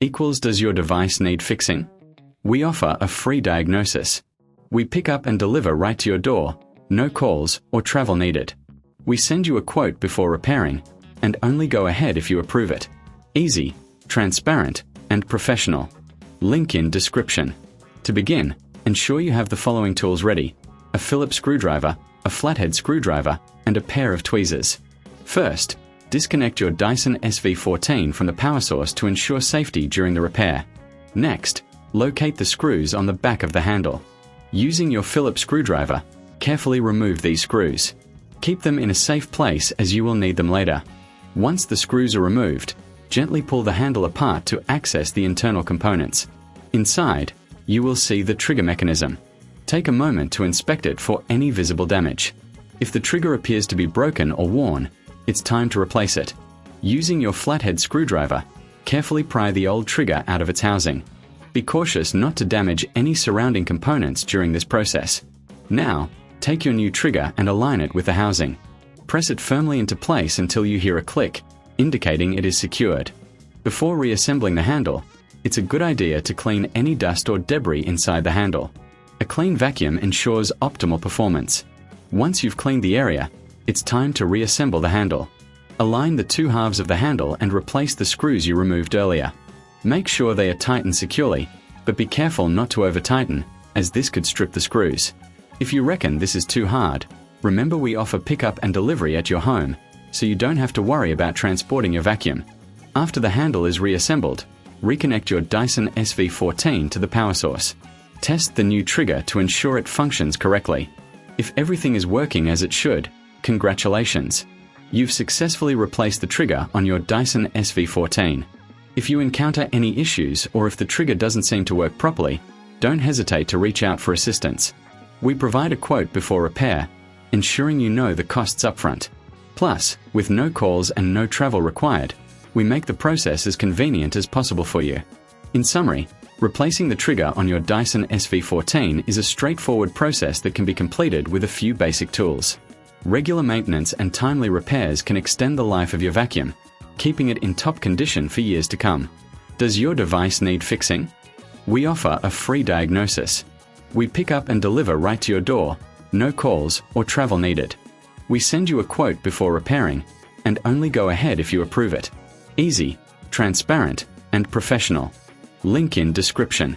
equals does your device need fixing? We offer a free diagnosis. We pick up and deliver right to your door, no calls or travel needed. We send you a quote before repairing, and only go ahead if you approve it. Easy, transparent, and professional. Link in description. To begin, ensure you have the following tools ready: a Phillips screwdriver, a flathead screwdriver, and a pair of tweezers. First, disconnect your Dyson SV14 from the power source to ensure safety during the repair. Next, locate the screws on the back of the handle. Using your Phillips screwdriver, carefully remove these screws. Keep them in a safe place as you will need them later. Once the screws are removed, gently pull the handle apart to access the internal components. Inside, you will see the trigger mechanism. Take a moment to inspect it for any visible damage. If the trigger appears to be broken or worn, it's time to replace it. Using your flathead screwdriver, carefully pry the old trigger out of its housing. Be cautious not to damage any surrounding components during this process. Now, take your new trigger and align it with the housing. Press it firmly into place until you hear a click, indicating it is secured. Before reassembling the handle, it's a good idea to clean any dust or debris inside the handle. A clean vacuum ensures optimal performance. Once you've cleaned the area, it's time to reassemble the handle. Align the two halves of the handle and replace the screws you removed earlier. Make sure they are tightened securely, but be careful not to over-tighten, as this could strip the screws. If you reckon this is too hard, remember we offer pickup and delivery at your home, so you don't have to worry about transporting your vacuum. After the handle is reassembled, reconnect your Dyson SV14 to the power source. Test the new trigger to ensure it functions correctly. If everything is working as it should, congratulations! You've successfully replaced the trigger on your Dyson SV14. If you encounter any issues or if the trigger doesn't seem to work properly, don't hesitate to reach out for assistance. We provide a quote before repair, ensuring you know the costs upfront. Plus, with no calls and no travel required, we make the process as convenient as possible for you. In summary, replacing the trigger on your Dyson SV14 is a straightforward process that can be completed with a few basic tools. Regular maintenance and timely repairs can extend the life of your vacuum, keeping it in top condition for years to come. Does your device need fixing? We offer a free diagnosis. We pick up and deliver right to your door, no calls or travel needed. We send you a quote before repairing, and only go ahead if you approve it. Easy, transparent, and professional. Link in description.